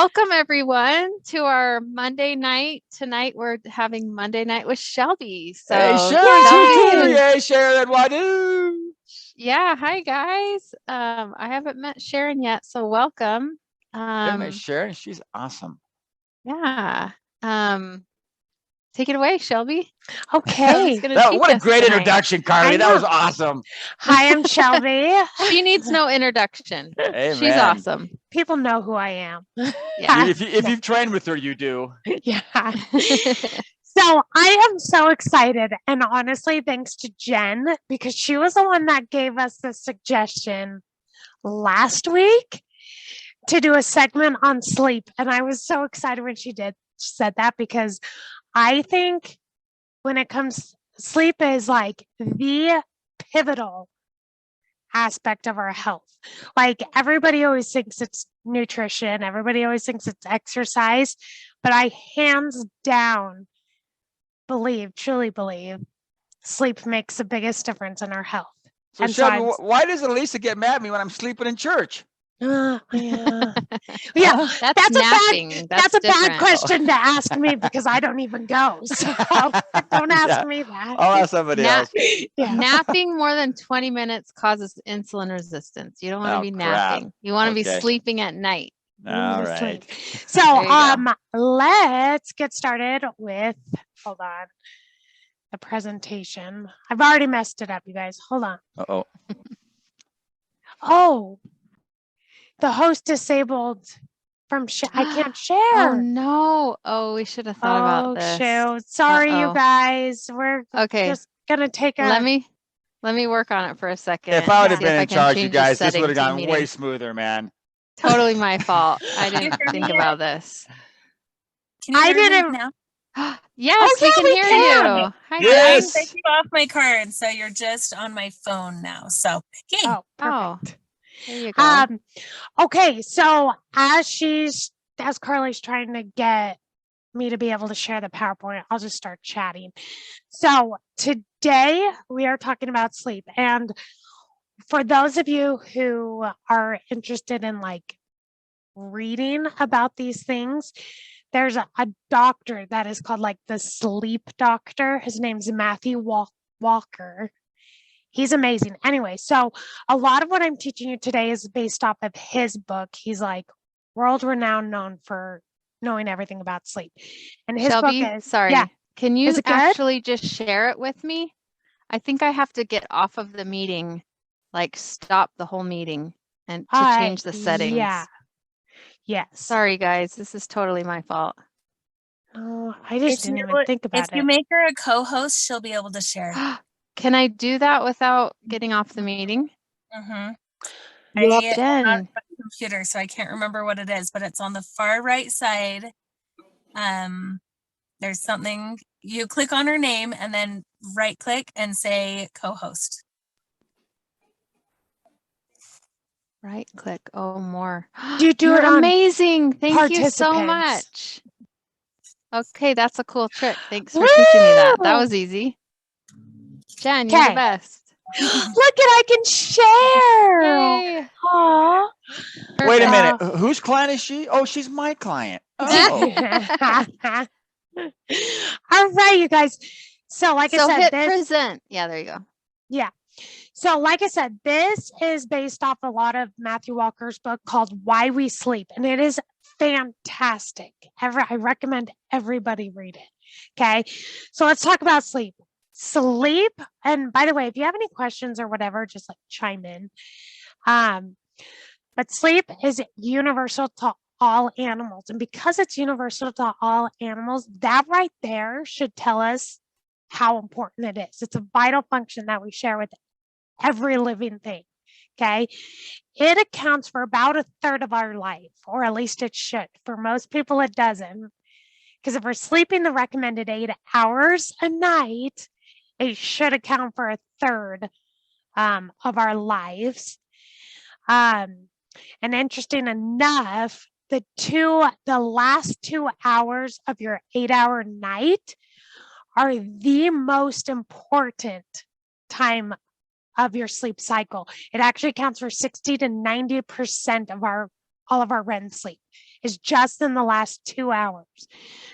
Welcome everyone to our Monday night. Tonight we're having Monday night with Shelby. So hey, Sharon, hey, Sharon, what do? Yeah, hi guys. I haven't met Sharon yet, so welcome. Met Sharon. She's awesome. Yeah. Take it away, Shelby. Okay. What a great introduction, Carly. That was awesome. Hi, I'm Shelby. She needs no introduction. Amen. She's awesome. People know who I am. Yeah. If you've trained with her, you do. Yeah. So I am so excited. And honestly, thanks to Jen, because she was the one that gave us the suggestion last week to do a segment on sleep. And I was so excited when she said that, because I think when it comes, sleep is like the pivotal aspect of our health. Like everybody always thinks it's nutrition, everybody always thinks it's exercise, but I hands down truly believe sleep makes the biggest difference in our health. So Shelby, why does Elisa get mad at me when I'm sleeping in church? Yeah. That's napping. That's a bad question to ask me, because I don't even go. So don't ask me that. I'll ask somebody else. Napping more than 20 minutes causes insulin resistance. You don't want to be napping. You want to be sleeping at night. All right. So let's get started with, hold on, the presentation. I've already messed it up, you guys. Hold on. Uh-oh. Oh, the host disabled from I can't share. Oh no. Oh, we should have thought about this. Shoot. Sorry, you guys. We're just gonna take a let me work on it for a second. If I would have been in charge, you guys, this would have gone way smoother, man. Totally my fault. I didn't think about this. Can you hear me now? Yes, we can hear you. Hi, guys. Take you off my card, so you're just on my phone now. So, yay. Oh, perfect. There you go. Okay, so as Carly's trying to get me to be able to share the PowerPoint, I'll just start chatting. So today we are talking about sleep, and for those of you who are interested in like reading about these things, there's a doctor that is called like the sleep doctor. His name's Matthew Walker. He's amazing. Anyway, so a lot of what I'm teaching you today is based off of his book. He's like world renowned, known for knowing everything about sleep. And his Shelby, book is, sorry, can you actually just share it with me? I think I have to get off of the meeting, like stop the whole meeting and to change the settings. Yeah. Yes. Sorry, guys. This is totally my fault. Oh, I just didn't even think about it. If you make her a co-host, she'll be able to share. Can I do that without getting off the meeting? Mm-hmm. I have my computer, so I can't remember what it is, but it's on the far right side. There's something, you click on her name and then right click and say co-host. Right click. Oh, more. You do it on amazing. Thank you so much. Okay, that's a cool trick. Thanks for teaching me that. That was easy. Jen, you're the best. Look I can share. Yay. Aww. Wait a minute. Whose client is she? Oh, she's my client. Oh. All right, you guys. So like I said, hit present. Yeah, there you go. Yeah. So like I said, this is based off a lot of Matthew Walker's book called Why We Sleep. And it is fantastic. I recommend everybody read it. Okay. So let's talk about sleep. Sleep. And by the way, if you have any questions or whatever, just like chime in. But sleep is universal to all animals. And because it's universal to all animals, that right there should tell us how important it is. It's a vital function that we share with every living thing. Okay. It accounts for about 1/3 of our life, or at least it should. For most people, it doesn't. Because if we're sleeping the recommended 8 hours a night, it should account for 1/3 of our lives. And interesting enough, the last 2 hours of your 8-hour night are the most important time of your sleep cycle. It actually accounts for 60 to 90% of all of our REM sleep. is just in the last 2 hours.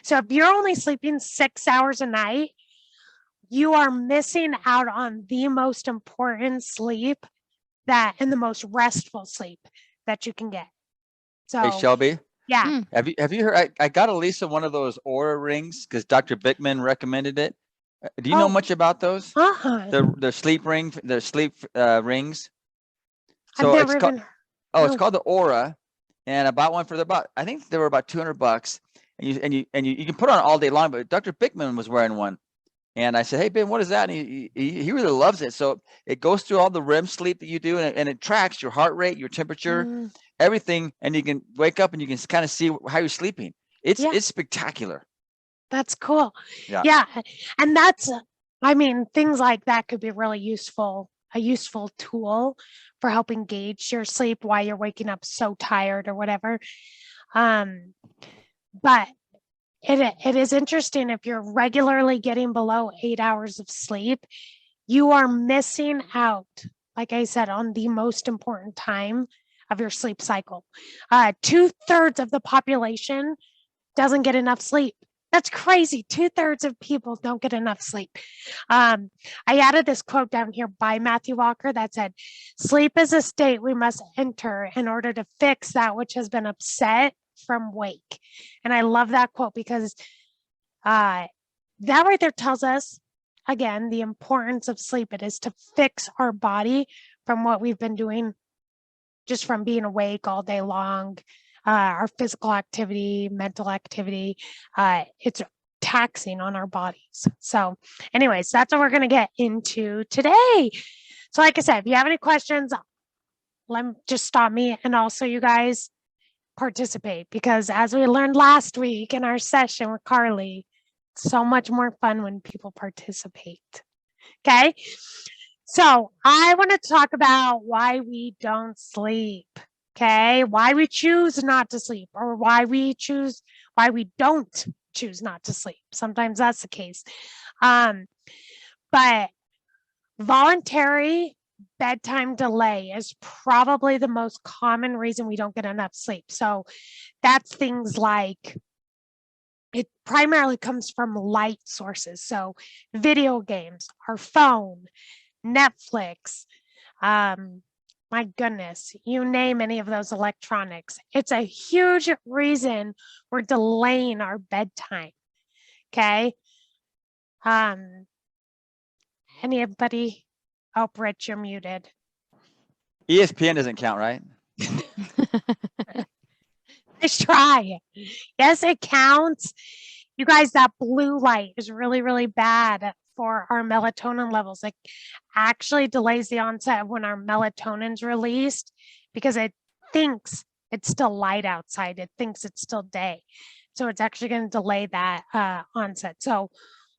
So if you're only sleeping 6 hours a night, you are missing out on the most important sleep and the most restful sleep that you can get. So, Hey, Shelby, yeah. have you heard? I got Elisa one of those Aura rings because Dr. Bickman recommended it. Do you know much about those? The sleep ring, the sleep rings. So I've never even. It's called the Aura, and I bought one for I think they were about $200, and you can put on all day long. But Dr. Bickman was wearing one, and I said, "Hey Ben, what is that?" And he really loves it. So it goes through all the REM sleep that you do, and it tracks your heart rate, your temperature, everything, and you can wake up and you can kind of see how you're sleeping. It's spectacular. That's cool. Yeah. And that's, I mean, things like that could be really useful, a useful tool for helping gauge your sleep while you're waking up so tired or whatever. But it is interesting if you're regularly getting below 8 hours of sleep, you are missing out, like I said, on the most important time of your sleep cycle. 2/3 of the population doesn't get enough sleep. That's crazy. 2/3 of people don't get enough sleep. I added this quote down here by Matthew Walker that said, "Sleep is a state we must enter in order to fix that which has been upset from wake." And I love that quote because that right there tells us, again, the importance of sleep. It is to fix our body from what we've been doing, just from being awake all day long. Our physical activity, mental activity, it's taxing on our bodies. So anyways, that's what we're going to get into today. So like I said, if you have any questions, just stop me. And also you guys participate, because as we learned last week in our session with Carly, it's so much more fun when people participate. Okay. So I want to talk about why we don't sleep. Okay, why we choose not to sleep, or why we don't choose not to sleep. Sometimes that's the case. But voluntary bedtime delay is probably the most common reason we don't get enough sleep. So that's things like, it primarily comes from light sources. So video games, our phone, Netflix, my goodness, you name any of those electronics. It's a huge reason we're delaying our bedtime. Okay. Anybody? Oh, Rich, you're muted. ESPN doesn't count, right? Nice try. Yes, it counts. You guys, that blue light is really, really bad for our melatonin levels. It actually delays the onset of when our melatonin's released, because it thinks it's still light outside. It thinks it's still day. So it's actually going to delay that onset. So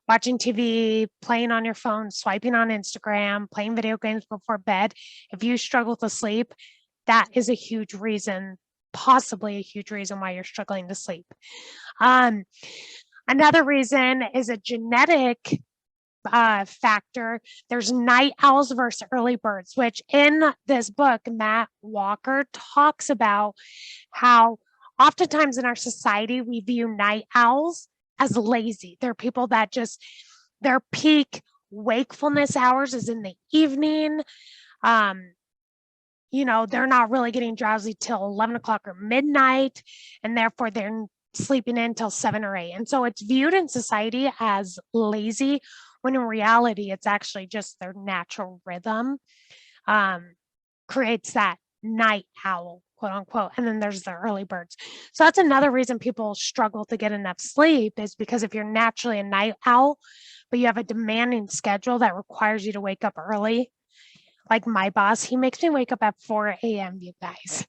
watching TV, playing on your phone, swiping on Instagram, playing video games before bed, if you struggle to sleep, that is a huge reason, possibly a huge reason why you're struggling to sleep. Another reason is a genetic factor. There's night owls versus early birds, which in this book, Matt Walker talks about how oftentimes in our society, we view night owls as lazy. They're people that just, their peak wakefulness hours is in the evening. You know, they're not really getting drowsy till 11 o'clock or midnight, and therefore they're sleeping in till 7 or 8. And so it's viewed in society as lazy, when in reality, it's actually just their natural rhythm creates that night owl, quote unquote. And then there's the early birds. So that's another reason people struggle to get enough sleep, is because if you're naturally a night owl, but you have a demanding schedule that requires you to wake up early, like my boss, he makes me wake up at 4 a.m., you guys.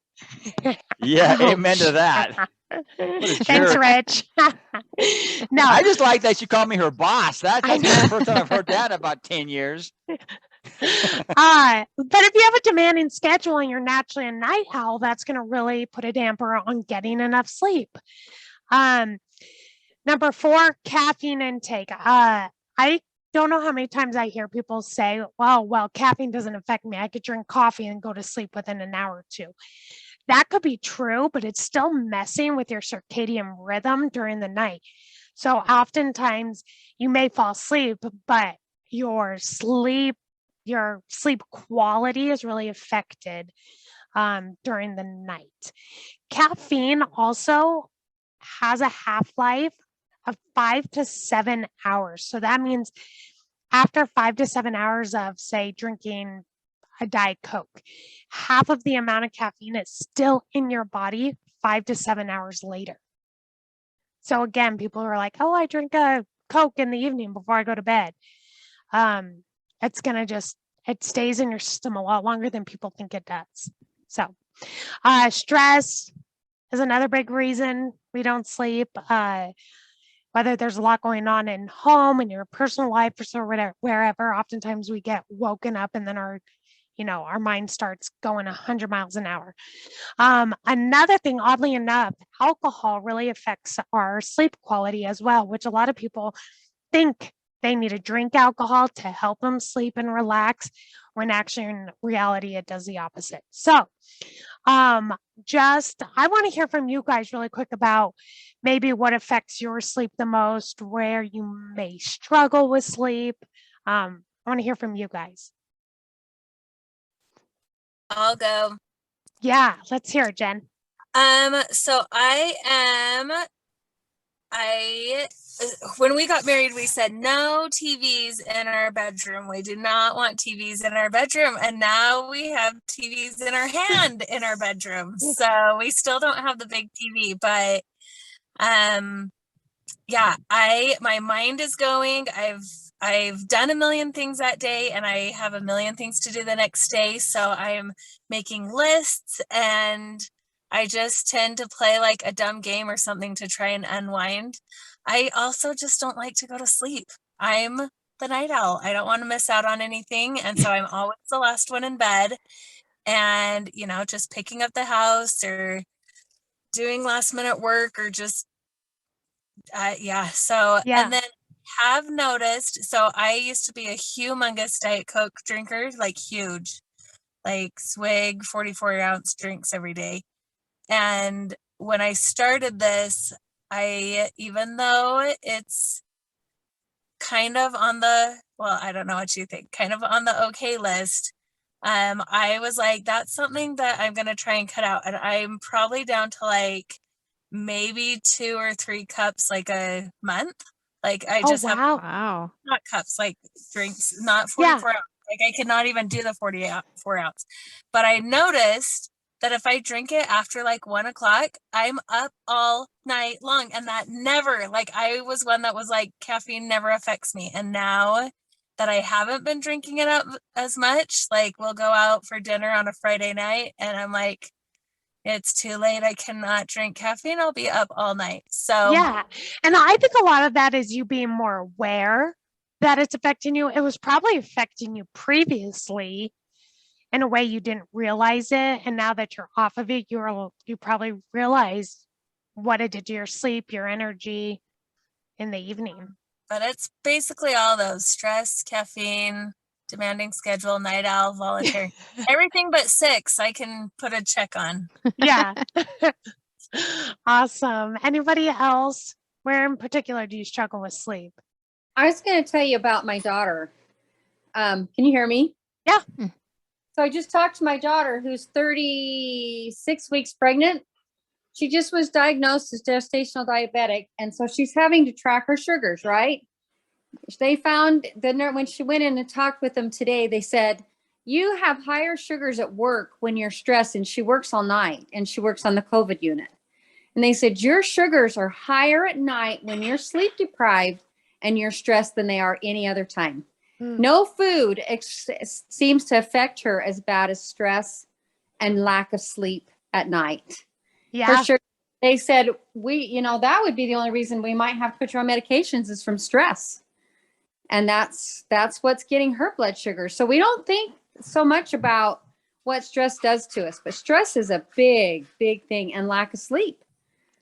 Yeah, amen to that. Thanks, Rich. No, I just like that she called me her boss. That's the first time I've heard that in about 10 years. But if you have a demanding schedule and you're naturally a night owl, that's going to really put a damper on getting enough sleep. Number 4, caffeine intake. I don't know how many times I hear people say, well, caffeine doesn't affect me. I could drink coffee and go to sleep within an hour or two. that could be true, but it's still messing with your circadian rhythm during the night. So oftentimes you may fall asleep, but your sleep quality is really affected during the night. Caffeine also has a half-life of 5 to 7 hours. So that means after 5 to 7 hours of, say, drinking a Diet Coke, half of the amount of caffeine is still in your body 5 to 7 hours later. So again, people are like, oh, I drink a Coke in the evening before I go to bed. It's going to it stays in your system a lot longer than people think it does. So stress is another big reason we don't sleep. Whether there's a lot going on in home, in your personal life, or whatever, wherever, oftentimes we get woken up and then our mind starts going 100 miles an hour. Another thing, oddly enough, alcohol really affects our sleep quality as well, which a lot of people think they need to drink alcohol to help them sleep and relax, when actually in reality, it does the opposite. So I want to hear from you guys really quick about maybe what affects your sleep the most, where you may struggle with sleep. I want to hear from you guys. I'll go. Yeah, let's hear it, Jen. So when we got married, we said no TVs in our bedroom. We did not want TVs in our bedroom. And now we have TVs in our hand in our bedroom. So we still don't have the big TV, but yeah, my mind is going. I've done a million things that day, and I have a million things to do the next day. So I'm making lists, and I just tend to play like a dumb game or something to try and unwind. I also just don't like to go to sleep. I'm the night owl. I don't want to miss out on anything. And so I'm always the last one in bed, and, just picking up the house or doing last minute work or just, yeah. So, and then have noticed, so I used to be a humongous Diet Coke drinker, like huge, like swig 44-ounce drinks every day. And when I started this, even though it's kind of on the, well, I don't know what you think, kind of on the okay list, I was like, that's something that I'm going to try and cut out. And I'm probably down to like maybe 2 or 3 cups like a month. Like I just have not cups, like drinks, not 44 ounce. Like I could not even do the 44 ounce. But I noticed that if I drink it after like 1 o'clock, I'm up all night long. And that never, like I was one that was like, caffeine never affects me. And now that I haven't been drinking it up as much, like we'll go out for dinner on a Friday night and I'm like, it's too late. I cannot drink caffeine. I'll be up all night. So yeah. And I think a lot of that is you being more aware that it's affecting you. It was probably affecting you previously in a way you didn't realize it. And now that you're off of it, you probably realize what it did to your sleep, your energy in the evening. But it's basically all those: stress, caffeine, demanding schedule, night owl, voluntary, everything but 6 I can put a check on. Yeah. Awesome. Anybody else? Where in particular do you struggle with sleep? I was going to tell you about my daughter. Can you hear me? Yeah. So I just talked to my daughter, who's 36 weeks pregnant. She just was diagnosed as gestational diabetic. And so she's having to track her sugars, right? They found when she went in and talked with them today, they said, you have higher sugars at work when you're stressed. And she works all night and she works on the COVID unit. And they said, your sugars are higher at night when you're sleep deprived and you're stressed than they are any other time. No food seems to affect her as bad as stress and lack of sleep at night. Yeah. For sure. They said, that would be the only reason we might have to put you on medications is from stress. And that's what's getting her blood sugar. So we don't think so much about what stress does to us, but stress is a big, big thing, and lack of sleep.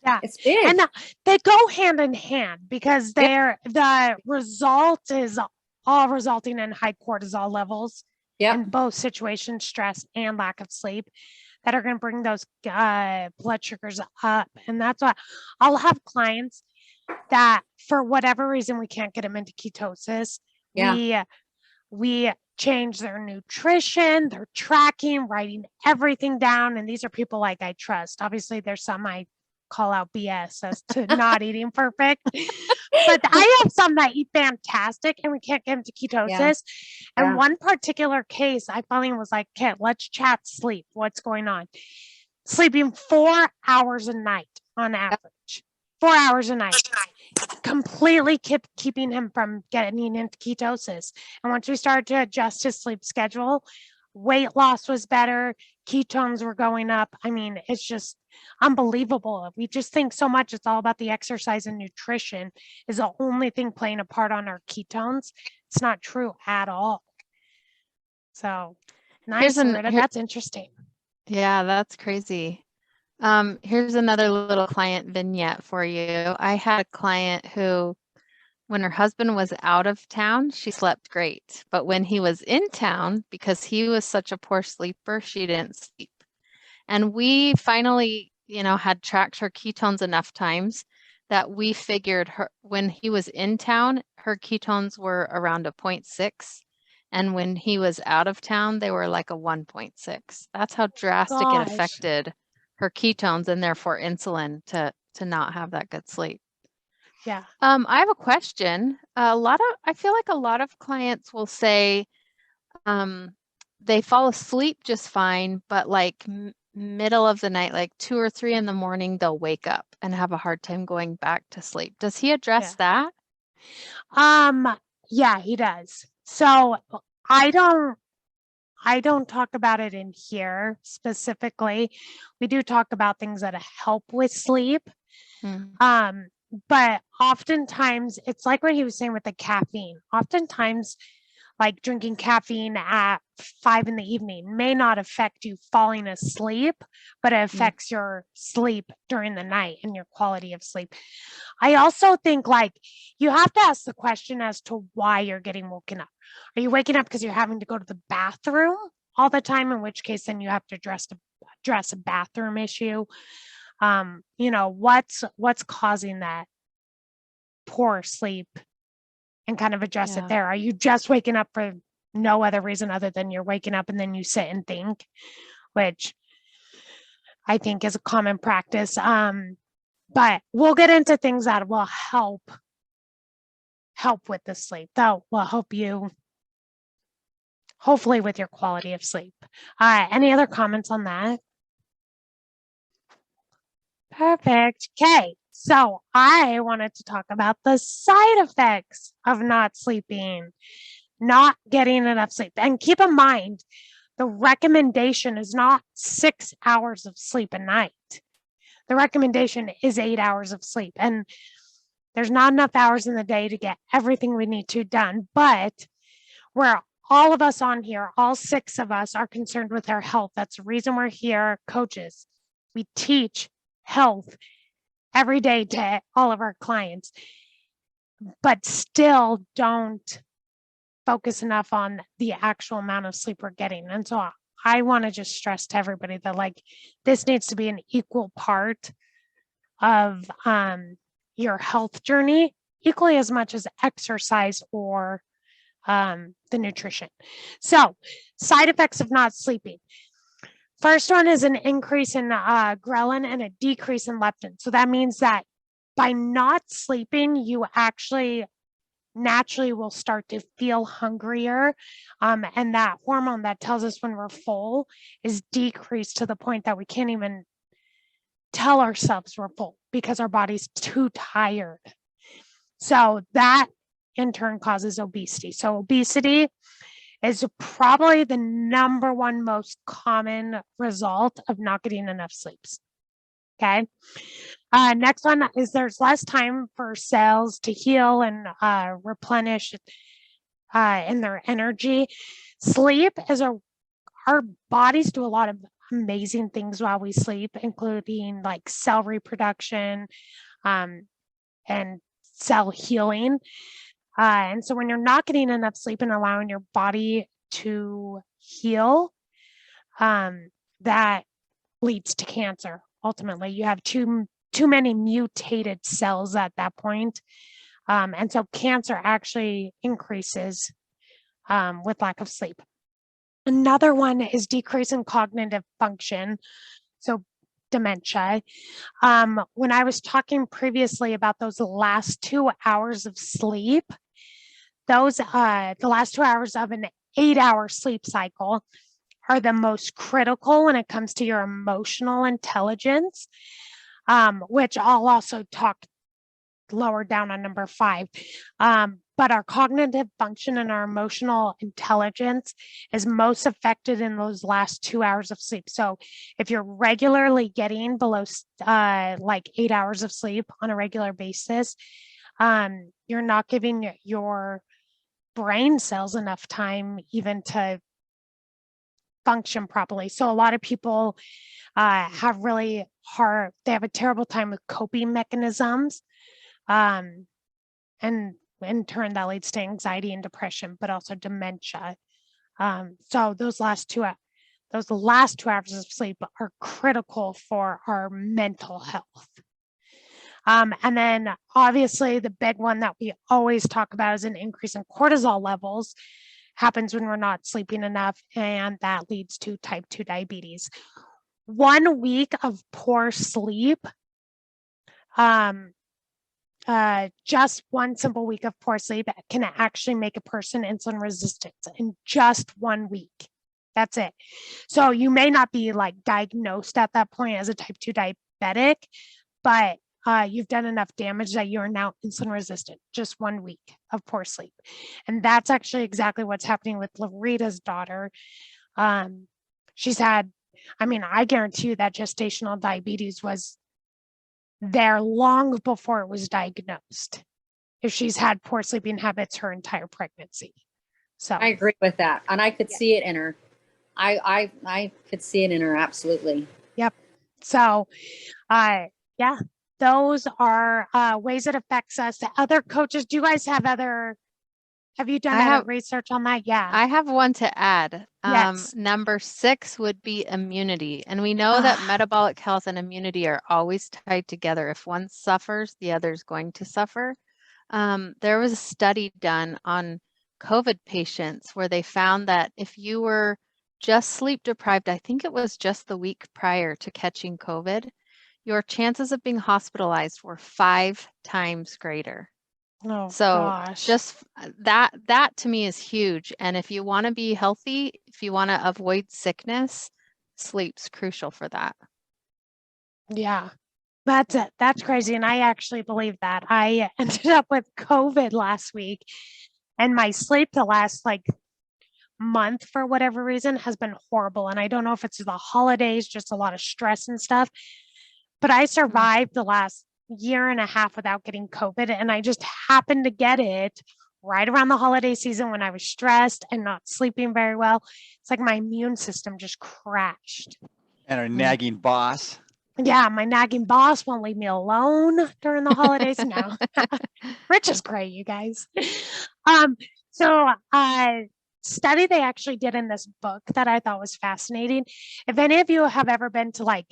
Yeah. It's big. And they go hand in hand because the result is all resulting in high cortisol levels in both situations, stress and lack of sleep. that are going to bring those blood sugars up. And that's why I'll have clients that for whatever reason we can't get them into ketosis. Yeah. We change their nutrition, their tracking, writing everything down. And these are people like I trust. Obviously, there's some I call out BS as to not eating perfect. But I have some that eat fantastic and we can't get them to ketosis. And Yeah. one particular case, I finally was like, okay, let's chat sleep. What's going on? Sleeping 4 hours a night on average. 4 hours a night. Completely keeping him from getting into ketosis. And once we started to adjust his sleep schedule, weight loss was better, ketones were going up. I mean, it's just unbelievable. We just think so much it's all about the exercise and nutrition is the only thing playing a part on our ketones. It's not true at all. So nice, Loretta. That's interesting. Yeah, that's crazy. Here's another little client vignette for you. I had a client who, when her husband was out of town, she slept great. But when he was in town, because he was such a poor sleeper, she didn't sleep. And we finally, had tracked her ketones enough times that we figured when he was in town, her ketones were around a 0.6. And when he was out of town, they were like a 1.6. That's how drastic it affected her ketones and therefore insulin to not have that good sleep. Yeah. I have a question. I feel like a lot of clients will say they fall asleep just fine, but like middle of the night, like 2 or 3 in the morning, they'll wake up and have a hard time going back to sleep. Does he address that? Yeah, he does. So I don't talk about it in here specifically. We do talk about things that help with sleep. But oftentimes it's like what he was saying with the caffeine. Oftentimes, like drinking caffeine at 5 p.m. may not affect you falling asleep, but it affects your sleep during the night and your quality of sleep. I also think like you have to ask the question as to why you're getting woken up. Are you waking up because you're having to go to the bathroom all the time? In which case, then you have to address a bathroom issue. What's causing that poor sleep and kind of address it there. Are you just waking up for no other reason other than you're waking up and then you sit and think, which I think is a common practice. But we'll get into things that will help with the sleep. That will help you hopefully with your quality of sleep. Any other comments on that? Perfect. Okay. So I wanted to talk about the side effects of not sleeping, not getting enough sleep. And keep in mind, the recommendation is not 6 hours of sleep a night. The recommendation is 8 hours of sleep. And there's not enough hours in the day to get everything we need to done. But we're all of us on here, all 6 of us are concerned with our health. That's the reason we're here, coaches. We teach health every day to all of our clients, but still don't focus enough on the actual amount of sleep we're getting. And so I want to just stress to everybody that like this needs to be an equal part of your health journey, equally as much as exercise or the nutrition. So side effects of not sleeping. First one is an increase in ghrelin and a decrease in leptin. So that means that by not sleeping, you actually naturally will start to feel hungrier. And that hormone that tells us when we're full is decreased to the point that we can't even tell ourselves we're full because our body's too tired. So that in turn causes obesity. So obesity is probably the number one most common result of not getting enough sleeps. Okay. Next one is there's less time for cells to heal and replenish in their energy. Sleep is our bodies do a lot of amazing things while we sleep, including like cell reproduction and cell healing. And so when you're not getting enough sleep and allowing your body to heal, that leads to cancer. Ultimately, you have too many mutated cells at that point. And so cancer actually increases with lack of sleep. Another one is decrease in cognitive function. So dementia. When I was talking previously about those last 2 hours of sleep, those the last 2 hours of an 8-hour sleep cycle are the most critical when it comes to your emotional intelligence, which I'll also talk lower down on number 5. But our cognitive function and our emotional intelligence is most affected in those last 2 hours of sleep. So if you're regularly getting below like 8 hours of sleep on a regular basis, you're not giving your brain cells enough time even to function properly. So a lot of people have really hard, they have a terrible time with coping mechanisms. And in turn, that leads to anxiety and depression, but also dementia. So those last 2 hours of sleep are critical for our mental health. And then obviously the big one that we always talk about is an increase in cortisol levels happens when we're not sleeping enough, and that leads to type 2 diabetes. 1 week of poor sleep, just one simple week of poor sleep can actually make a person insulin resistant in just 1 week. That's it. So you may not be like diagnosed at that point as a type 2 diabetic, but you've done enough damage that you're now insulin resistant, just 1 week of poor sleep. And that's actually exactly what's happening with Larita's daughter. She's had, I mean, I guarantee you that gestational diabetes was there long before it was diagnosed, if she's had poor sleeping habits her entire pregnancy. So I agree with that. And I could see it in her. I could see it in her. Absolutely. Yep. So, yeah, those are ways it affects us. The other coaches, do you guys have you done other research on that? Yeah. I have one to add. Yes. Number 6 would be immunity. And we know that metabolic health and immunity are always tied together. If one suffers, the other is going to suffer. There was a study done on COVID patients where they found that if you were just sleep deprived, I think it was just the week prior to catching COVID, your chances of being hospitalized were 5 times greater. Oh, So gosh. just that to me is huge. And if you want to be healthy, if you want to avoid sickness, sleep's crucial for that. Yeah. That's crazy. And I actually believe that. I ended up with COVID last week, and my sleep the last like month, for whatever reason, has been horrible. And I don't know if it's the holidays, just a lot of stress and stuff, but I survived the last year and a half without getting COVID. And I just happened to get it right around the holiday season when I was stressed and not sleeping very well. It's like my immune system just crashed. And our nagging boss. Yeah, my nagging boss won't leave me alone during the holidays. No, Rich is great, you guys. So study they actually did in this book that I thought was fascinating. If any of you have ever been to like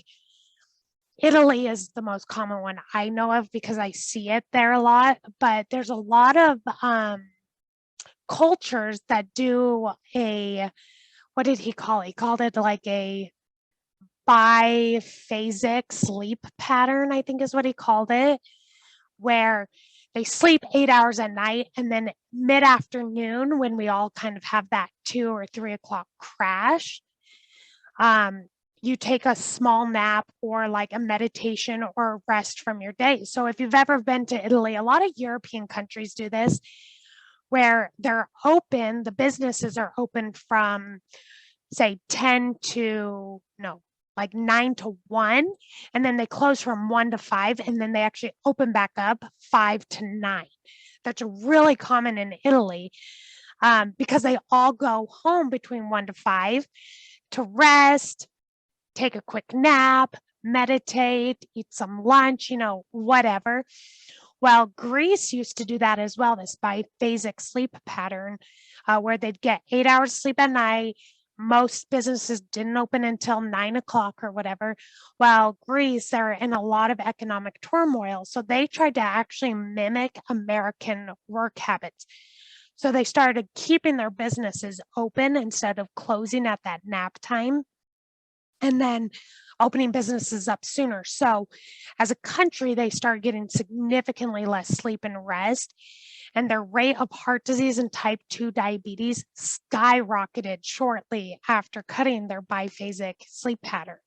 Italy, is the most common one I know of because I see it there a lot, but there's a lot of cultures that do what did he call it? He called it like a biphasic sleep pattern, I think is what he called it, where they sleep 8 hours at night, and then mid-afternoon, when we all kind of have that 2 or 3 o'clock crash, you take a small nap or like a meditation or rest from your day. So if you've ever been to Italy, a lot of European countries do this, where they're open, the businesses are open from say 9 to 1, and then they close from 1 to 5, and then they actually open back up 5 to 9. That's really common in Italy because they all go home between 1 to 5 to rest, take a quick nap, meditate, eat some lunch, whatever. Well, Greece used to do that as well, this biphasic sleep pattern, where they'd get 8 hours sleep at night, most businesses didn't open until 9 o'clock or whatever. While Greece, they're in a lot of economic turmoil. So they tried to actually mimic American work habits. So they started keeping their businesses open instead of closing at that nap time, and then opening businesses up sooner. So as a country, they started getting significantly less sleep and rest, and their rate of heart disease and type 2 diabetes skyrocketed shortly after cutting their biphasic sleep pattern.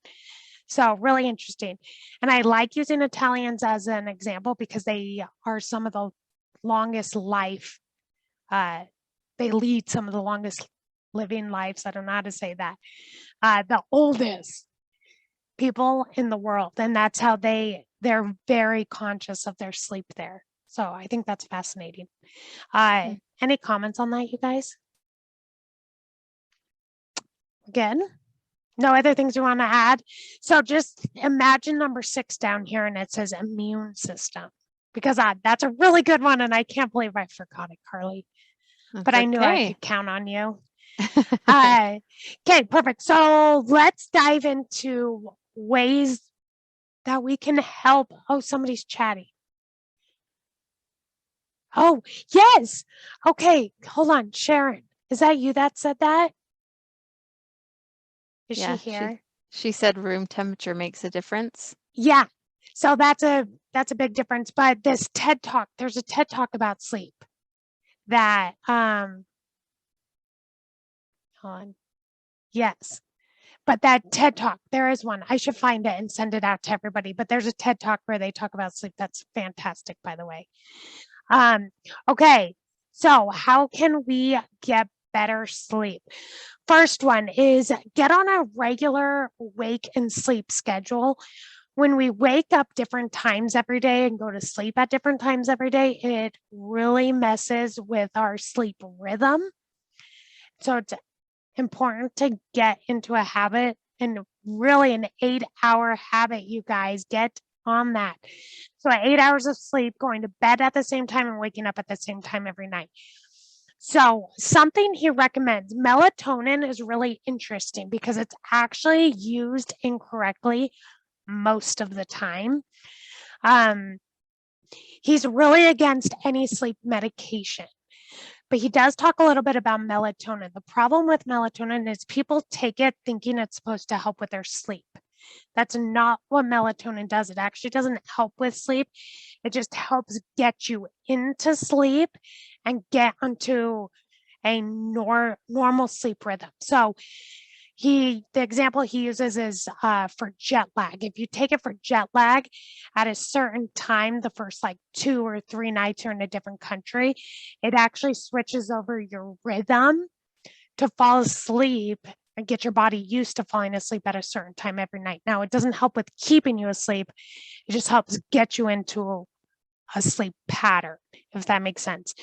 So really interesting. And I like using Italians as an example because they are some of the longest life. They lead some of the longest living lives. I don't know how to say that. The oldest people in the world. And that's how they're very conscious of their sleep there. So I think that's fascinating. Any comments on that, you guys? Good. No other things you want to add? So just imagine number 6 down here, and it says immune system, because that's a really good one. And I can't believe I forgot it, Carly, but I knew I could count on you. Okay, perfect. So let's dive into ways that we can help. Oh, somebody's chatting. Oh, yes. Okay, hold on. Sharon, is that you that said that? Is Yeah, she here? She said room temperature makes a difference. Yeah. So that's a big difference. But this TED Talk, there's a TED Talk about sleep that hold on. Yes. But that TED Talk, there is one. I should find it and send it out to everybody. But there's a TED Talk where they talk about sleep. That's fantastic, by the way. Okay, so how can we get better sleep? First one is get on a regular wake and sleep schedule. When we wake up different times every day and go to sleep at different times every day, it really messes with our sleep rhythm. So it's important to get into a habit, and really an 8-hour habit, you guys. Get on that. So 8 hours of sleep, going to bed at the same time and waking up at the same time every night. So something he recommends, melatonin, is really interesting because it's actually used incorrectly most of the time. He's really against any sleep medication, but he does talk a little bit about melatonin. The problem with melatonin is people take it thinking it's supposed to help with their sleep. That's not what melatonin does. It actually doesn't help with sleep. It just helps get you into sleep and get onto a normal sleep rhythm. So the example he uses is for jet lag. If you take it for jet lag at a certain time, the first like 2 or 3 nights you're in a different country, it actually switches over your rhythm to fall asleep and get your body used to falling asleep at a certain time every night. Now, it doesn't help with keeping you asleep. It just helps get you into a sleep pattern, if that makes sense.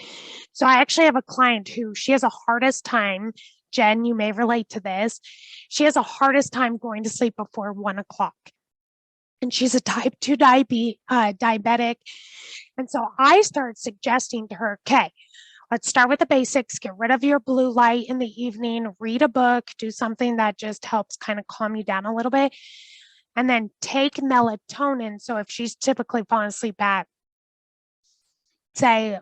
So I actually have a client who she has a hardest time. Jen, you may relate to this. She has a hardest time going to sleep before 1 o'clock. And she's a type 2 diabetic. And so I started suggesting to her, okay, let's start with the basics. Get rid of your blue light in the evening, read a book, do something that just helps kind of calm you down a little bit. And then take melatonin. So if she's typically falling asleep at, say,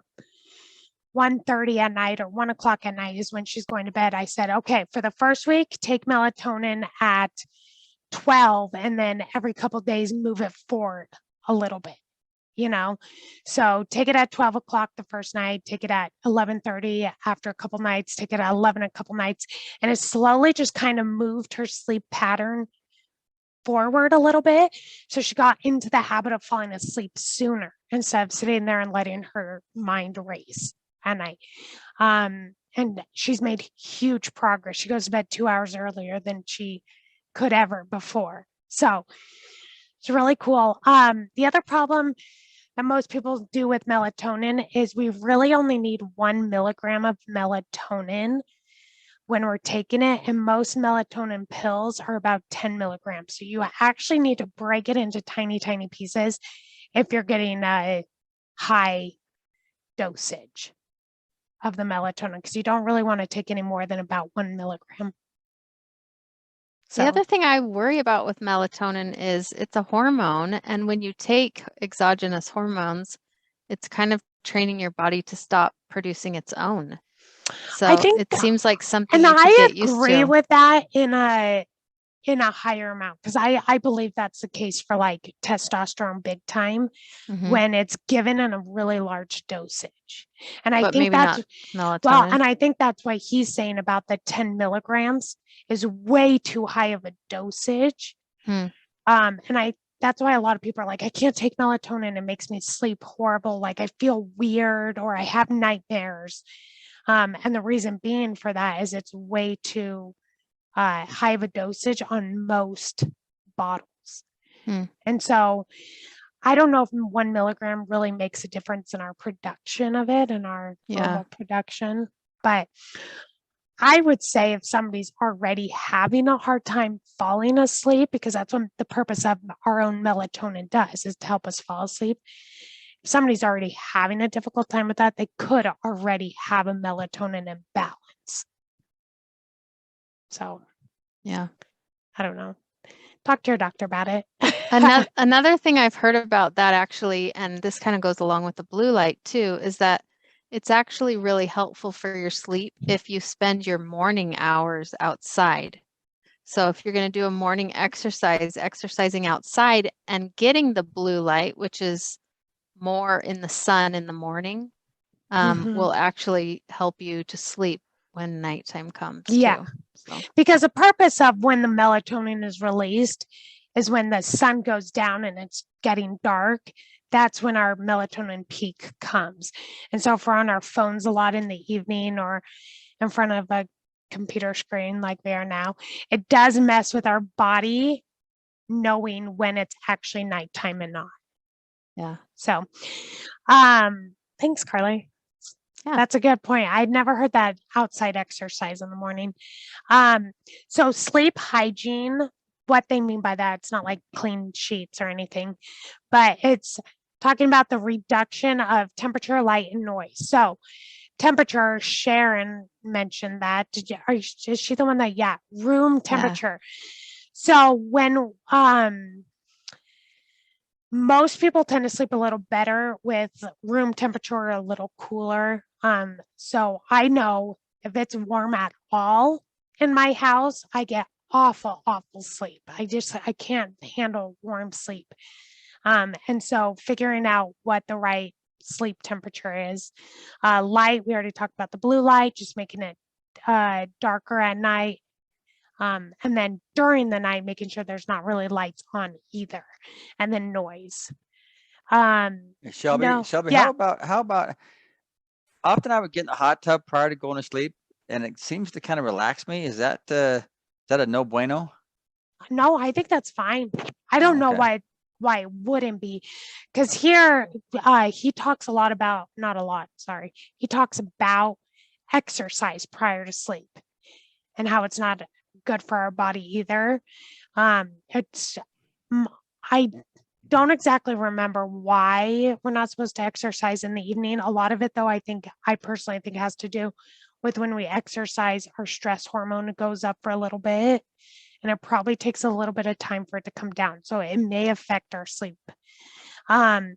1:30 at night or 1 o'clock at night is when she's going to bed, I said, okay, for the first week, take melatonin at 12, and then every couple of days, move it forward a little bit. So take it at 12 o'clock the first night, take it at 11:30 after a couple nights, take it at 11 a couple nights, and it slowly just kind of moved her sleep pattern forward a little bit. So she got into the habit of falling asleep sooner instead of sitting there and letting her mind race at night. And she's made huge progress. She goes to bed 2 hours earlier than she could ever before. So it's really cool. The other problem that most people do with melatonin is we really only need 1 milligram of melatonin when we're taking it, and most melatonin pills are about 10 milligrams. So you actually need to break it into tiny, tiny pieces if you're getting a high dosage of the melatonin, because you don't really want to take any more than about 1 milligram. So The other thing I worry about with melatonin is it's a hormone, and when you take exogenous hormones, it's kind of training your body to stop producing its own. I So think, it seems like something and you could I get used agree to. with that in a higher amount, because I believe that's the case for like testosterone big time Mhm. when it's given in a really large dosage. And I But think maybe that's not well, melatonin. and I think that's why he's saying about the 10 milligrams is way too high of a dosage. Hmm. And that's why a lot of people are like, I can't take melatonin. It makes me sleep horrible. Like I feel weird or I have nightmares. And the reason being for that is it's way too high of a dosage on most bottles. Hmm. And so I don't know if 1 milligram really makes a difference in our production of it and our Yeah. normal production. But I would say if somebody's already having a hard time falling asleep, because that's what the purpose of our own melatonin does, is to help us fall asleep. If somebody's already having a difficult time with that, they could already have a melatonin imbalance. So Yeah. I don't know. Talk to your doctor about it. Another thing I've heard about that actually, and this kind of goes along with the blue light too, is that it's actually really helpful for your sleep if you spend your morning hours outside. So if you're going to do a morning exercise, exercising outside and getting the blue light, which is more in the sun in the morning, Mhm. will actually help you to sleep when nighttime comes Yeah. too. So Because the purpose of when the melatonin is released is when the sun goes down and it's getting dark. That's when our melatonin peak comes. And so if we're on our phones a lot in the evening or in front of a computer screen like we are now, it does mess with our body knowing when it's actually nighttime and not. yeah. So thanks, Carly. Yeah. That's a good point. I'd never heard that outside exercise in the morning. So sleep hygiene, what they mean by that, it's not like clean sheets or anything, but it's talking about the reduction of temperature, light, and noise. So temperature, Sharon mentioned that. Is she the one that, yeah, room temperature. So when most people tend to sleep a little better with room temperature or a little cooler. So I know if it's warm at all in my house, I get awful sleep. I can't handle warm sleep. And so figuring out what the right sleep temperature is. Light, we already talked about the blue light, just making it darker at night. And then during the night, making sure there's not really lights on either. And then noise. Shelby, No, Shelby, yeah. how about often I would get in the hot tub prior to going to sleep and it seems to kind of relax me. Is that a no bueno? No, I think that's fine. I don't know Okay. why it wouldn't be. Because here he talks a lot about, not a lot, sorry. He talks about exercise prior to sleep and how it's not good for our body either. I don't exactly remember why we're not supposed to exercise in the evening. A lot of it, though, I personally think has to do with when we exercise, our stress hormone goes up for a little bit, and it probably takes a little bit of time for it to come down. So it may affect our sleep. I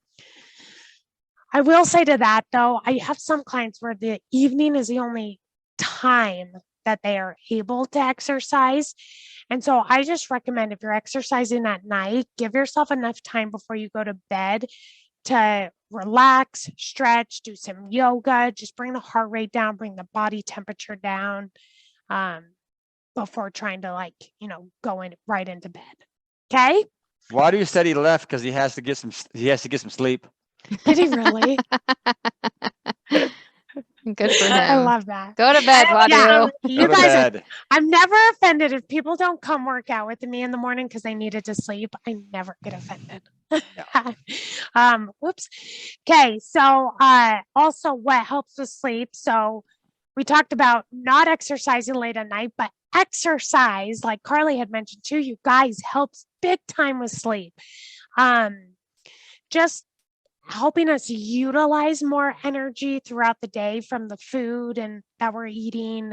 will say to that, though, I have some clients where the evening is the only time that they are able to exercise. And so I just recommend if you're exercising at night, give yourself enough time before you go to bed to relax, stretch, do some yoga, just bring the heart rate down, bring the body temperature down before trying to go in right into bed. Okay. Why do you said he left? Because he has to get some sleep. Did he really? Good for I him. love that. Go to bed, I- Wadu. You Go to guys, bed. I'm never offended if people don't come work out with me in the morning because they needed to sleep. I never get offended. Whoops. Okay. So, also what helps with sleep. So we talked about not exercising late at night, but exercise, like Carly had mentioned too, you guys helps big time with sleep. Just helping us utilize more energy throughout the day from the food and that we're eating.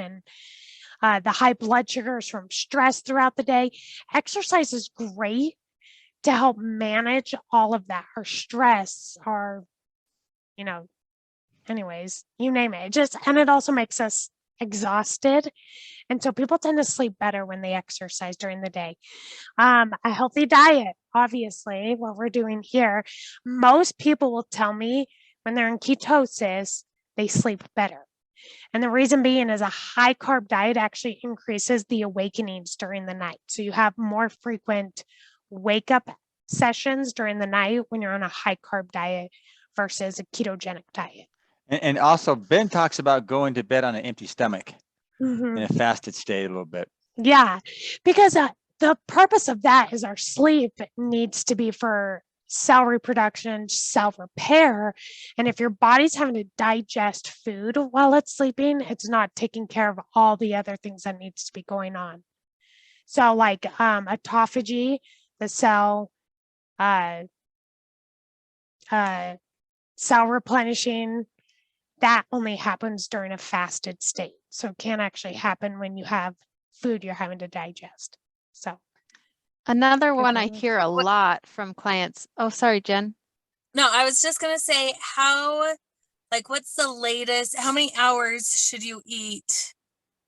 the high blood sugars from stress throughout the day. Exercise is great to help manage all of that, our stress, our, you know, anyways, you name it. And it also makes us exhausted. And so people tend to sleep better when they exercise during the day. A healthy diet, obviously, what we're doing here. Most people will tell me when they're in ketosis, they sleep better. And the reason being is a high carb diet actually increases the awakenings during the night. So you have more frequent wake up sessions during the night when you're on a high carb diet versus a ketogenic diet. And also Ben talks about going to bed on an empty stomach Mhm. in a fasted state a little bit. Yeah, because the purpose of that is our sleep needs to be for cell reproduction, cell repair. And if your body's having to digest food while it's sleeping, it's not taking care of all the other things that needs to be going on. So like autophagy, the cell cell replenishing, that only happens during a fasted state. So it can't actually happen when you have food you're having to digest. So Another one I Okay. hear a lot from clients. Oh, sorry, Jen. No, I was just gonna say what's the latest, how many hours should you eat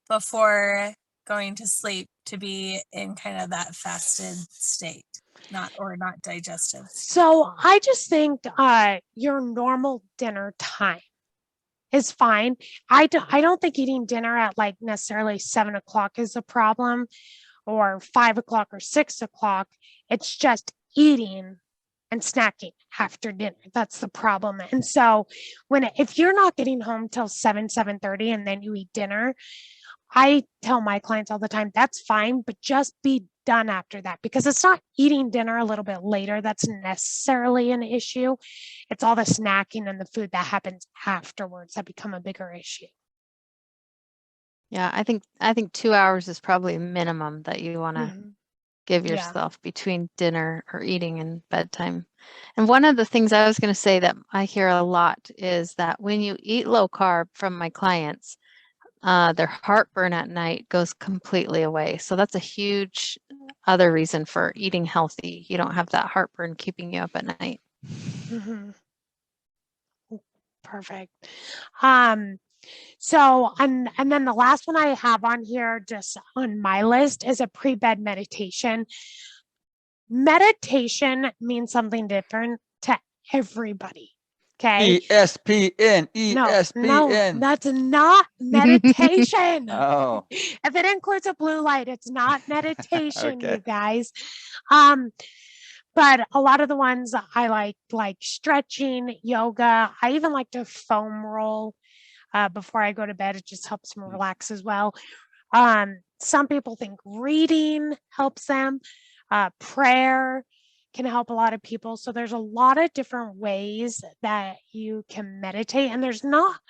before going to sleep to be in kind of that fasted state, not digestive? So I just think your normal dinner time is fine. I don't think eating dinner at like necessarily 7 o'clock is a problem, or 5 o'clock or 6 o'clock. It's just eating and snacking after dinner. That's the problem. And so if you're not getting home till 7:30 and then you eat dinner, I tell my clients all the time, that's fine, but just be done after that, because it's not eating dinner a little bit later that's necessarily an issue. It's all the snacking and the food that happens afterwards that become a bigger issue. Yeah, I think 2 hours is probably a minimum that you want to Mhm. give Yeah. yourself between dinner or eating and bedtime. And one of the things I was going to say that I hear a lot is that when you eat low carb from my clients, their heartburn at night goes completely away. So that's a huge other reason for eating healthy. You don't have that heartburn keeping you up at night. Mhm. Perfect. So, and then the last one I have on here, just on my list, is a pre-bed meditation. Meditation means something different to everybody. Okay. ESPN, No, ESPN. that's not meditation. Oh, If it includes a blue light, it's not meditation, Okay. you guys. But a lot of the ones I like stretching, yoga. I even like to foam roll before I go to bed. It just helps me relax as well. Some people think reading helps them. Prayer can help a lot of people. So there's a lot of different ways that you can meditate, and there's not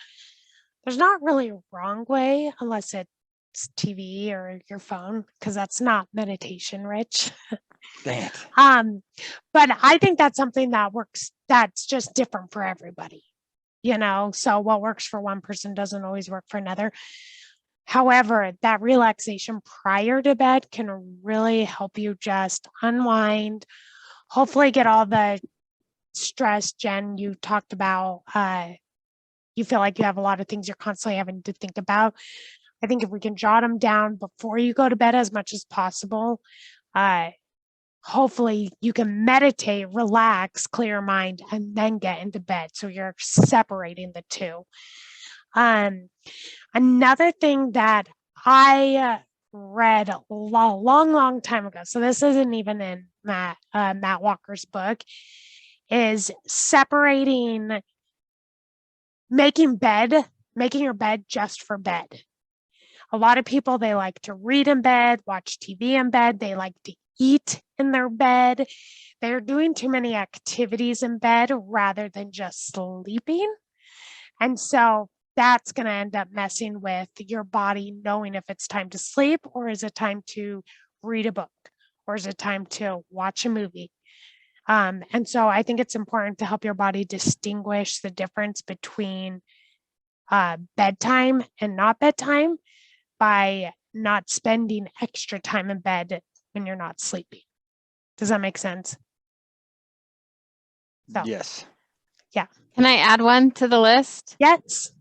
really a wrong way unless it's TV or your phone, because that's not meditation, Rich. Dang it. But I think that's something that works. That's just different for everybody, so what works for one person doesn't always work for another. However, that relaxation prior to bed can really help you just unwind, hopefully get all the stress. Jen, you talked about, you feel like you have a lot of things you're constantly having to think about. I think if we can jot them down before you go to bed as much as possible, hopefully you can meditate, relax, clear your mind, and then get into bed. So you're separating the two. Another thing that I read a long time ago, so this isn't even in Matt Walker's book, is separating making your bed just for bed. A lot of people, they like to read in bed, watch TV in bed. They like to eat in their bed. They're doing too many activities in bed rather than just sleeping. And so that's going to end up messing with your body knowing if it's time to sleep, or is it time to read a book, or is it time to watch a movie. And so I think it's important to help your body distinguish the difference between bedtime and not bedtime by not spending extra time in bed when you're not sleeping. Does that make sense? So. Yes. Can I add one to the list? Yes.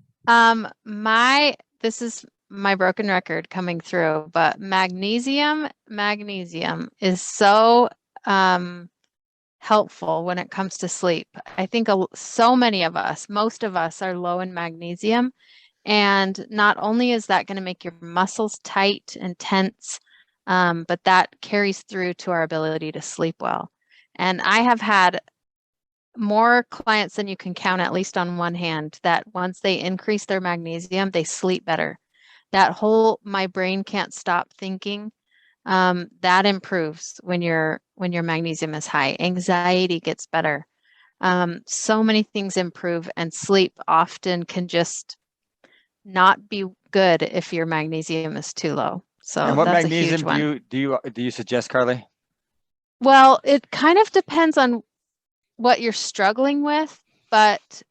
This is my broken record coming through, but magnesium is so helpful when it comes to sleep. I think so many of us, most of us are low in magnesium, and not only is that going to make your muscles tight and tense, but that carries through to our ability to sleep well. And I have had more clients than you can count, at least on one hand, that once they increase their magnesium, they sleep better. That whole my brain can't stop thinking, that improves when your magnesium is high. Anxiety gets better. So many things improve, and sleep often can just not be good if your magnesium is too low. So And what that's a huge magnesium one. do you suggest, Carly? Well, it kind of depends on what you're struggling with, but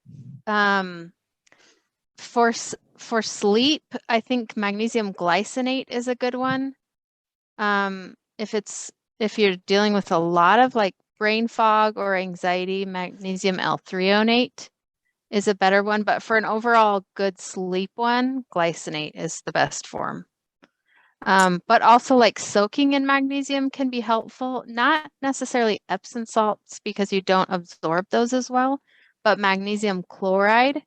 for sleep, I think magnesium glycinate is a good one. If you're dealing with a lot of like brain fog or anxiety, magnesium L-threonate is a better one. But for an overall good sleep one, glycinate is the best form. But also like soaking in magnesium can be helpful, not necessarily Epsom salts because you don't absorb those as well, but magnesium chloride,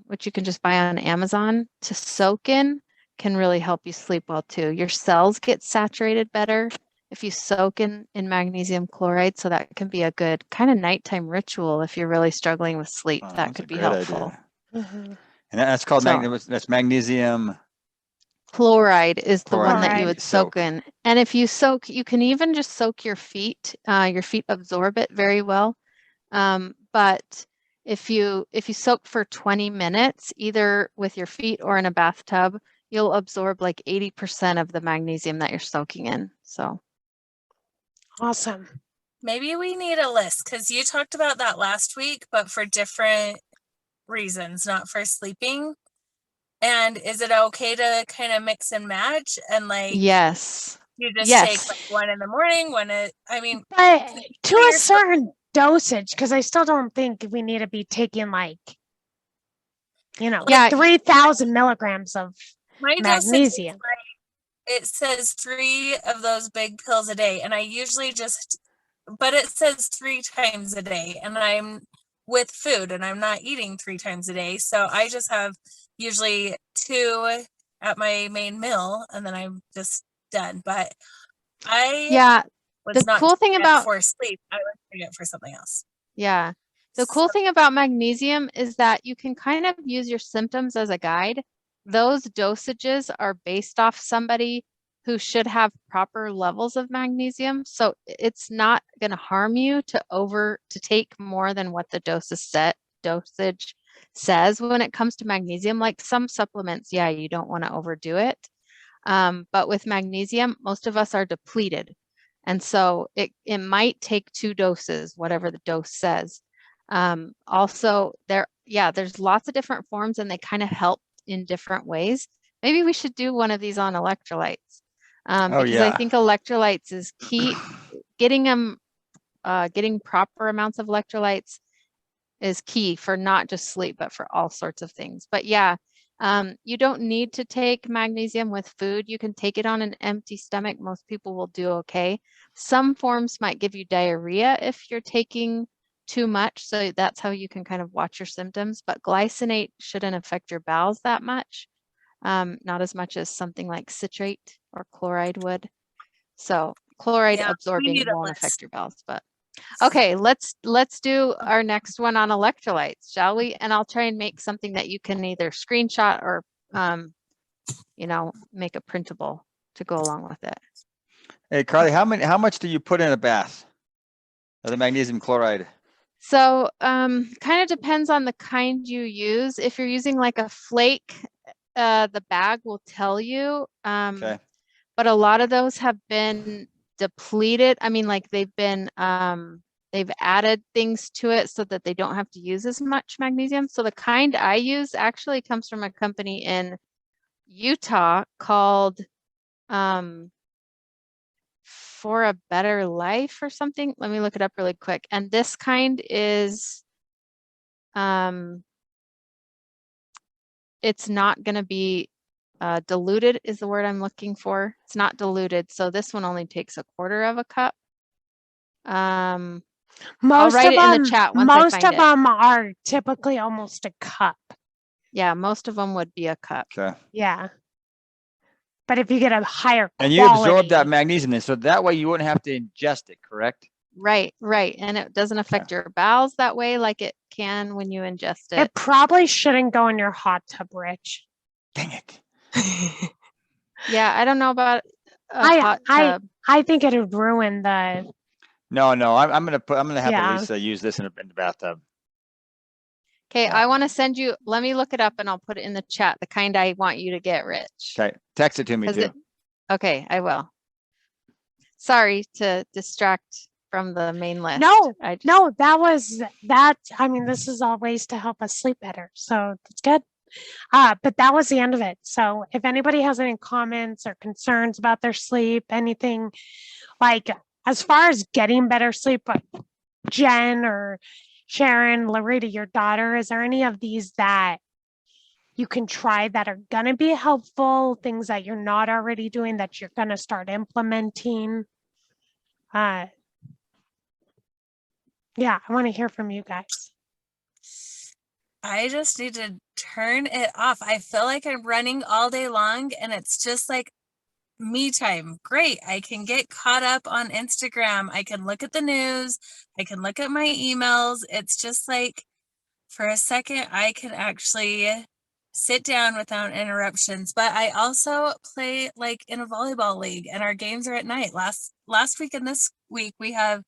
which you can just buy on Amazon to soak in, can really help you sleep well too. Your cells get saturated better if you soak in magnesium chloride. So that can be a good kind of nighttime ritual if you're really struggling with sleep. Oh, That that's a could be great helpful. idea. Mhm. And that's called that's magnesium Chloride is the one that you Chloride. would soak in. And if you soak, you can even just soak your feet. Your feet absorb it very well. But if you soak for 20 minutes, either with your feet or in a bathtub, you'll absorb like 80% of the magnesium that you're soaking in. So Awesome. Maybe we need a list because you talked about that last week, but for different reasons, not for sleeping. And is it okay to kind of mix and match and like yes. you just take Yes. like one in the morning, I mean, But to a you're- certain dosage, because I still don't think we need to be taking like, Yeah. 3,000 milligrams of my dosage is magnesium. it says 3 of those big pills a day, and I usually but it says 3 times a day, and I'm with food and I'm not eating 3 times a day, so I just have usually 2 at my main meal and then I'm just done. But Yeah. was The not cool thing doing it about for sleep, I was doing it for something else. Yeah. The cool thing about magnesium is that you can kind of use your symptoms as a guide. Those dosages are based off somebody who should have proper levels of magnesium. So it's not going to harm you to take more than what the dosage says when it comes to magnesium. Like some supplements, yeah, you don't want to overdo it. But with magnesium, most of us are depleted. And so it might take 2 doses, whatever the dose says. Also, there's lots of different forms and they kind of help in different ways. Maybe we should do one of these on electrolytes. Because I think electrolytes is key. Getting proper amounts of electrolytes is key for not just sleep, but for all sorts of things. But yeah, you don't need to take magnesium with food. You can take it on an empty stomach. Most people will do okay. Some forms might give you diarrhea if you're taking too much. So that's how you can kind of watch your symptoms. But glycinate shouldn't affect your bowels that much. Not as much as something like citrate or chloride would. So chloride absorbing won't affect your bowels, but okay, let's do our next one on electrolytes, shall we? And I'll try and make something that you can either screenshot or make a printable to go along with it. Hey Carly, how much do you put in a bath of the magnesium chloride? So kind of depends on the kind you use. If you're using like a flake, the bag will tell you. Okay. But a lot of those have been depleted. I mean, like they've added things to it so that they don't have to use as much magnesium. So the kind I use actually comes from a company in Utah called For a Better Life or something. Let me look it up really quick. And this kind is it's not going to be diluted is the word I'm looking for. It's not diluted. So this one only takes a quarter of a cup. I'll Most write of it in them, the chat once I most find of it. them are typically almost a cup. Yeah, most of them would be a cup. Okay. Yeah. But if you get a higher And you absorb that quality, magnesium in, so that way you wouldn't have to ingest it, correct? Right, right. And it doesn't affect your bowels that way like it can when you ingest it. it probably shouldn't go in your hot tub, Rich. Dang it. Yeah, I don't know about a hot tub. I think it would ruin the, No, I'm gonna have Yeah. Elisa use this in the bathtub. Okay, Yeah. I want to send you, let me look it up and I'll put it in the chat, the kind I want you to get, Rich. Okay, text it to me 'Cause too. Okay, I will. Sorry to distract from the main list. no, I just, no, that was that. I mean, this is all ways to help us sleep better. So that's good. But that was the end of it. So if anybody has any comments or concerns about their sleep, anything like as far as getting better sleep, Jen or Sharon, Larita, your daughter, is there any of these that you can try that are going to be helpful, things that you're not already doing that you're going to start implementing? Yeah, I want to hear from you guys. I just need to turn it off. I feel like I'm running all day long and it's just like me time. Great. I can get caught up on Instagram. I can look at the news. I can look at my emails. It's just like for a second, I can actually sit down without interruptions. But I also play like in a volleyball league and our games are at night. Last week and this week, we have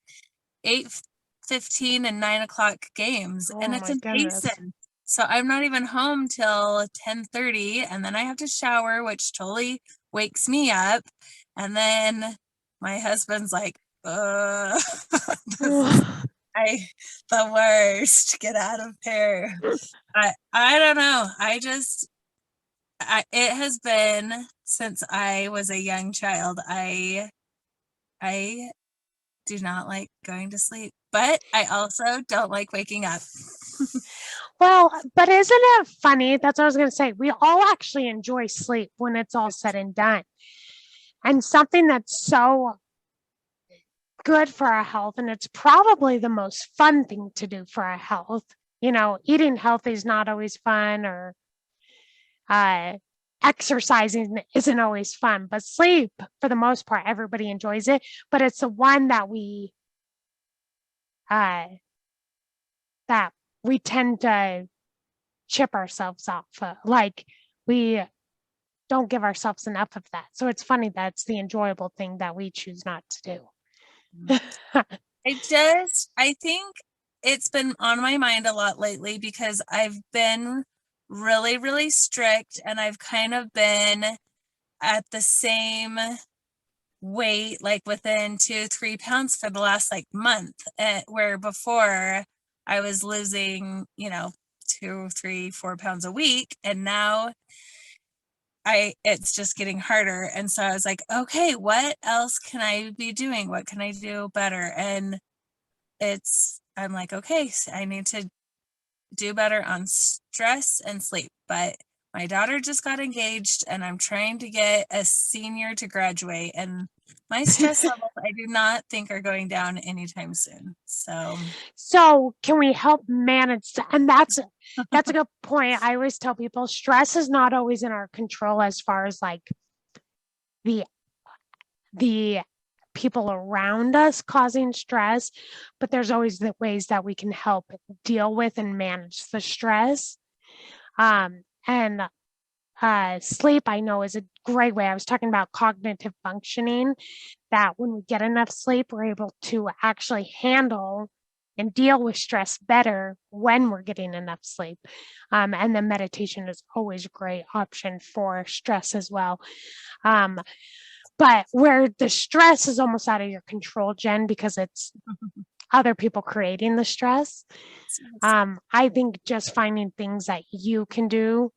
8:15 and 9 o'clock games and Oh it's my in goodness. Payson. So I'm not even home till 10:30 and then I have to shower, which totally wakes me up. And then my husband's like, this is the worst. Get out of here. I don't know. It has been since I was a young child. I do not like going to sleep, but I also don't like waking up. Well, but isn't it funny? That's what I was going to say. We all actually enjoy sleep when it's all said and done. And something that's so good for our health, and it's probably the most fun thing to do for our health. You know, eating healthy is not always fun, or exercising isn't always fun, but sleep, for the most part, everybody enjoys it. But it's the one that we tend to chip ourselves off. Like we don't give ourselves enough of that. So it's funny that's the enjoyable thing that we choose not to do. I think it's been on my mind a lot lately because I've been really, really strict and I've kind of been at the same weight, like within 2-3 pounds for the last like month, where before I was losing, 2, 3, 4 pounds a week. And now it's just getting harder. And so I was like, okay, what else can I be doing? What can I do better? And I'm like, okay, so I need to do better on stress and sleep. But my daughter just got engaged and I'm trying to get a senior to graduate, and my stress levels I do not think are going down anytime soon. So can we help manage that? And that's a good point. I always tell people stress is not always in our control as far as like the people around us causing stress, but there's always the ways that we can help deal with and manage the stress. And sleep, I know, is a great way. I was talking about cognitive functioning, that when we get enough sleep, we're able to actually handle and deal with stress better when we're getting enough sleep. And then meditation is always a great option for stress as well. But where the stress is almost out of your control, Jen, because it's other people creating the stress, I think just finding things that you can do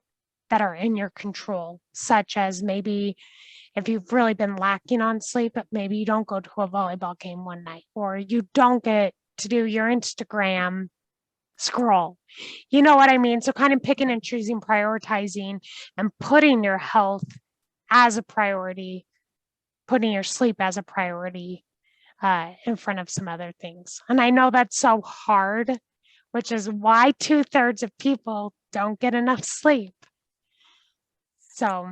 that are in your control, such as maybe if you've really been lacking on sleep, maybe you don't go to a volleyball game one night, or you don't get to do your Instagram scroll. You know what I mean? So kind of picking and choosing, prioritizing, and putting your health as a priority, putting your sleep as a priority in front of some other things. And I know that's so hard, which is why 2/3 of people don't get enough sleep. So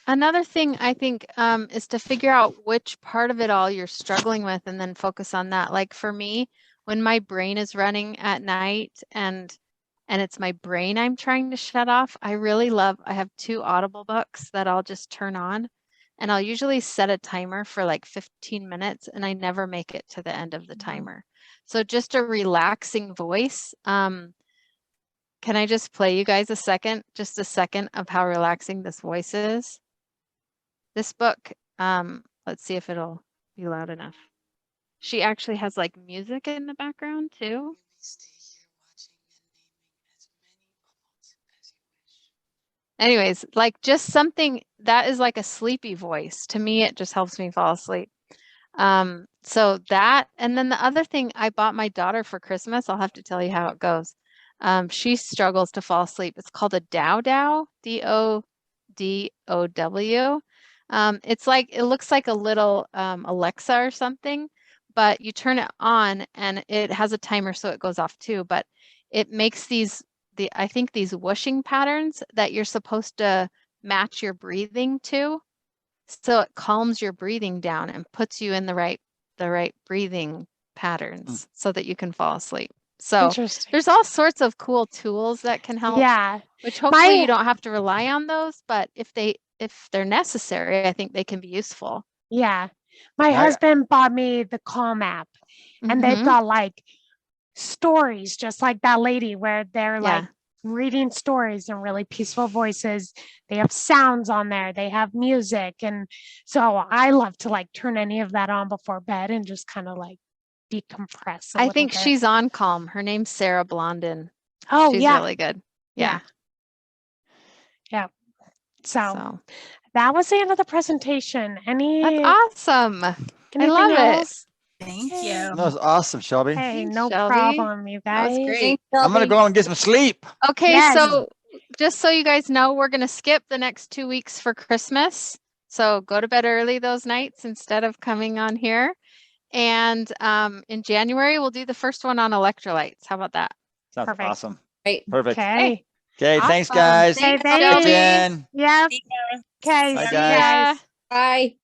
Another thing I think is to figure out which part of it all you're struggling with and then focus on that. Like for me, when my brain is running at night and it's my brain I'm trying to shut off, I have 2 Audible books that I'll just turn on, and I'll usually set a timer for like 15 minutes, and I never make it to the end of the timer. So just a relaxing voice. Can I just play you guys just a second of how relaxing this voice is? This book, let's see if it'll be loud enough. She actually has like music in the background too. Anyways, like just something that is like a sleepy voice. To me, it just helps me fall asleep. So that, and then the other thing I bought my daughter for Christmas, I'll have to tell you how it goes. She struggles to fall asleep. It's called a Dow, DODOW. It's like, it looks like a little Alexa or something, but you turn it on and it has a timer so it goes off too, but it makes I think these whooshing patterns that you're supposed to match your breathing to. So it calms your breathing down and puts you in the right breathing patterns so that you can fall asleep. So interesting. there's all sorts of cool tools that can help. Yeah. Which hopefully you don't have to rely on those, but if they're necessary, I think they can be useful. Yeah. My husband bought me the Calm app, and they've got like stories, just like that lady, where they're like reading stories in really peaceful voices. They have sounds on there, they have music. And so I love to like turn any of that on before bed and just kind of like decompress. I think she's on Calm. Her name's Sarah Blondin. Oh, she's yeah. really good. Yeah. So that was the end of the presentation. That's awesome. I Anything love else? Thank you. That was awesome, Shelby. Hey, Thanks, no Shelby. problem, you That guys. was great. I'm gonna go and get some sleep. Okay, Yes. so just so you guys know, we're gonna skip the next 2 weeks for Christmas. So go to bed early those nights instead of coming on here. And in January, we'll do the first one on electrolytes. How about that? Sounds Perfect. awesome. Great. Perfect. Okay. Okay, thanks Awesome. guys. Thanks, Thanks, Shelby. Jen. Yep. See ya. Okay. Bye, see you guys. guys. Bye.